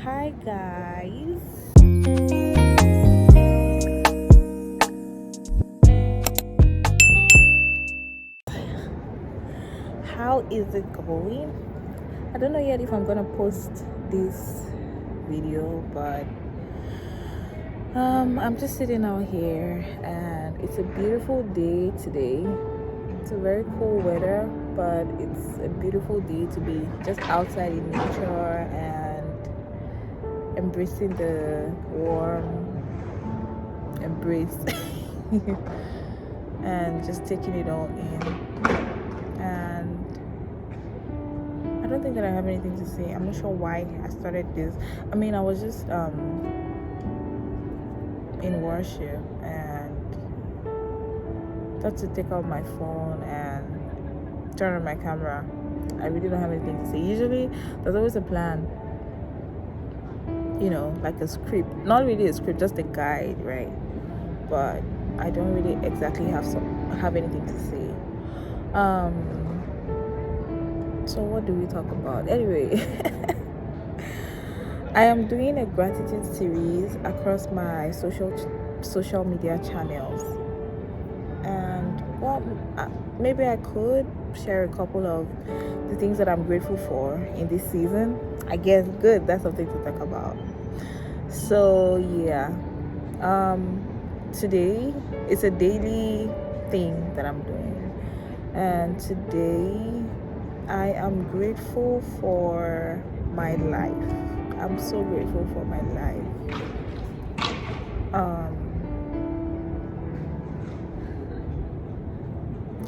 Hi guys. How is it going? I don't know yet if I'm gonna post this video, but I'm just sitting out here and it's a beautiful day today. It's a very cool weather, but it's a beautiful day to be just outside in nature and embracing the warm embrace and just taking it all in. And I don't think that I have anything to say. I'm not sure why I started this. I mean, I was just in worship and thought to take out my phone and turn on my camera. I really don't have anything to say. Usually there's always a plan, like a script. Not really a script, just a guide, right? But I don't really exactly have anything to say. So what do we talk about? Anyway, I am doing a gratitude series across my social media channels, and maybe I could share a couple of the things that I'm grateful for in this season. I guess good. That's something to talk about. So yeah, today it's a daily thing that I'm doing, and today I am grateful for my life. I'm so grateful for my life.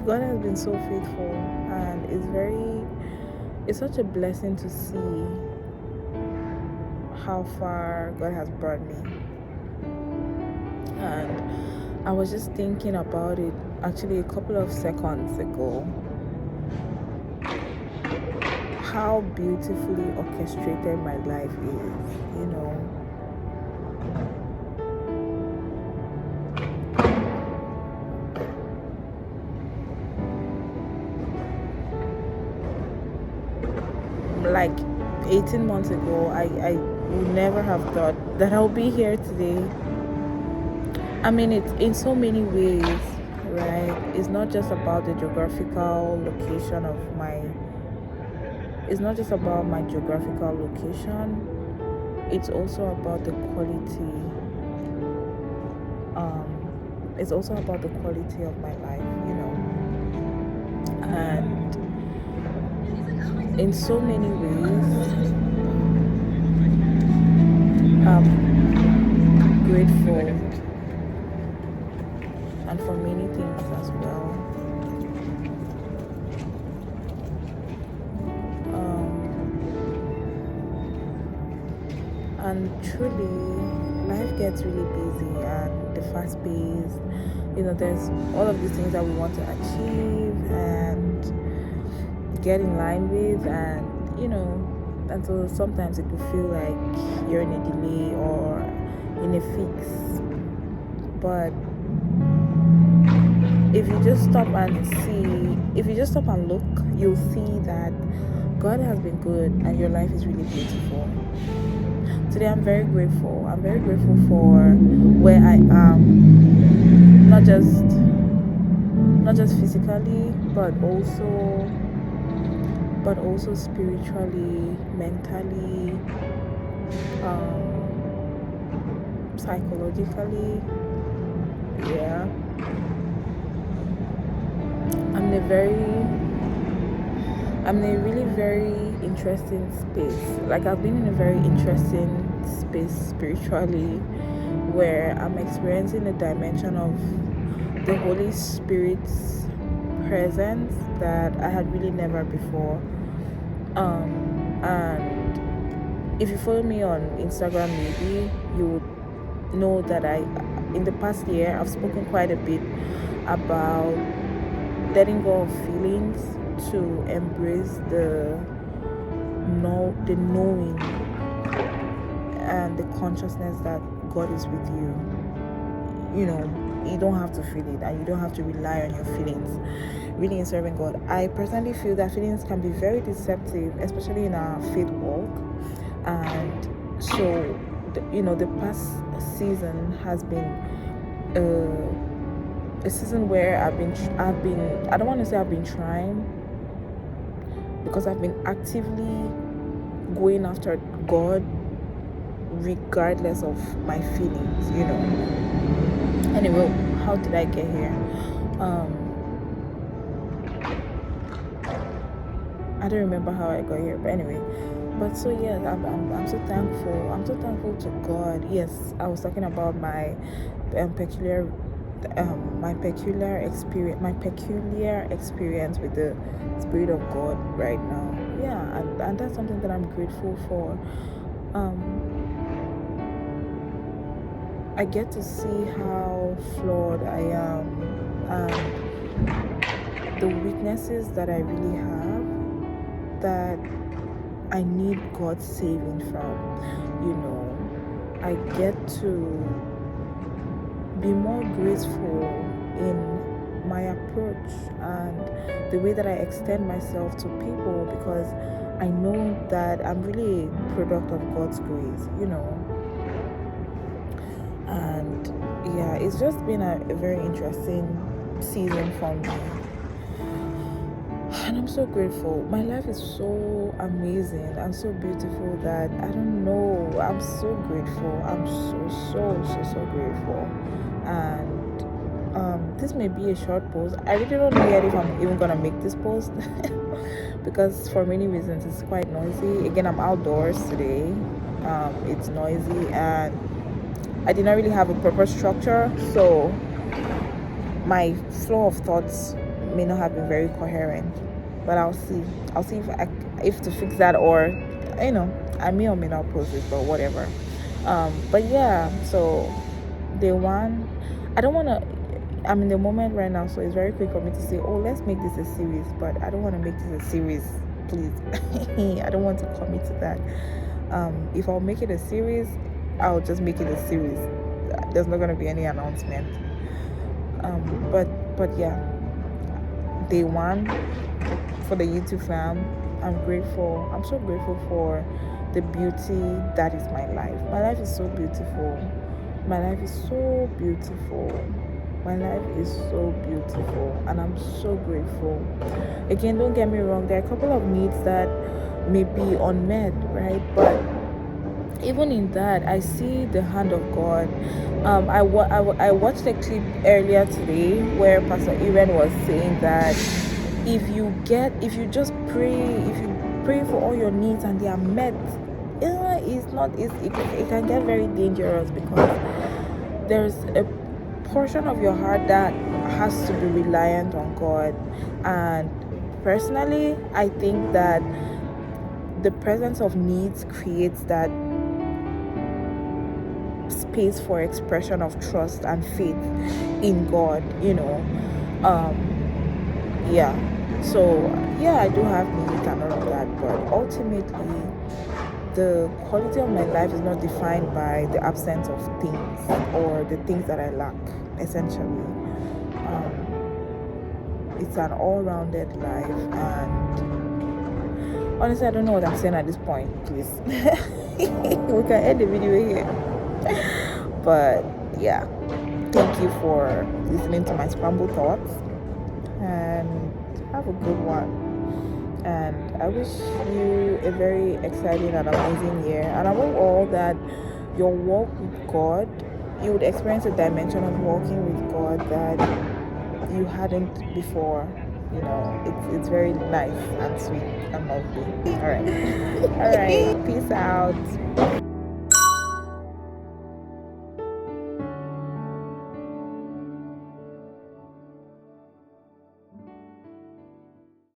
God has been so faithful, and it's such a blessing to see how far God has brought me. And I was just thinking about it actually a couple of seconds ago. How beautifully orchestrated my life is, Like 18 months ago, I would never have thought that I'll be here today. I mean, it's in so many ways, right? It's not just about the geographical location it's not just about my geographical location. It's also about the quality. It's also about the quality of my life, and in so many ways, I'm grateful, and for many things as well. And truly, life gets really busy and the fast pace. There's all of these things that we want to achieve and get in line with, and so sometimes it will feel like you're in a delay or in a fix. But if you just stop and look, you'll see that God has been good and your life is really beautiful. Today I'm very grateful. I'm very grateful for where I am, not just physically, but also spiritually, mentally, psychologically. Yeah. I'm in a really very interesting space. Like, I've been in a very interesting space spiritually, where I'm experiencing a dimension of the Holy Spirit's presence that I had really never before. And if you follow me on Instagram, maybe you would know that in the past year, I've spoken quite a bit about letting go of feelings to embrace the knowing and the consciousness that God is with you. You don't have to feel it, and you don't have to rely on your feelings really in serving God. I personally feel that feelings can be very deceptive, especially in our faith walk, and So the past season has been a season where I don't want to say I've been trying, because I've been actively going after God regardless of my feelings. Anyway, how did I get here? I don't remember how I got here, but anyway. But so yes, I'm so thankful. I'm so thankful to God. Yes, I was talking about my peculiar experience with the Spirit of God right now. Yeah, and that's something that I'm grateful for. I get to see how flawed I am and the weaknesses that I really have that I need God saving from. I get to be more graceful in my approach and the way that I extend myself to people, because I know that I'm really a product of God's grace. And yeah, it's just been a very interesting season for me, and I'm so grateful. My life is so amazing and so beautiful that I don't know. I'm so grateful. I'm so grateful. And this may be a short post. I really don't know yet if I'm even gonna make this post because for many reasons it's quite noisy. Again, I'm outdoors today. It's noisy and I did not really have a proper structure, so my flow of thoughts may not have been very coherent. But I'll see if to fix that, or I may or may not post it, but whatever. But yeah, so day one, I don't want to. I'm in the moment right now, so it's very quick for me to say, oh, let's make this a series. But I don't want to make this a series, please. I don't want to commit to that. If I'll make it a series, I'll just make it a series. There's not going to be any announcement. But yeah, day one for the YouTube fam, I'm grateful. I'm so grateful for the beauty that is my life. My life is so beautiful. My life is so beautiful. My life is so beautiful, and I'm so grateful. Again, don't get me wrong, there are a couple of needs that may be unmet, right? But even in that, I see the hand of God. I watched a clip earlier today where Pastor Iren was saying that if you just pray, if you pray for all your needs and they are met, it can get very dangerous, because there's a portion of your heart that has to be reliant on God. And personally, I think that the presence of needs creates that space for expression of trust and faith in God. Yeah, so yeah, I do have needs and all of that, but ultimately the quality of my life is not defined by the absence of things or the things that I lack. Essentially, it's an all-rounded life, and honestly, I don't know what I'm saying at this point. Please, we can end the video here. But yeah, thank you for listening to my scrambled thoughts, and have a good one. And I wish you a very exciting and amazing year, and above all that your walk with God, you would experience a dimension of walking with God that you hadn't before. It's very nice and sweet and lovely. All right. Peace out.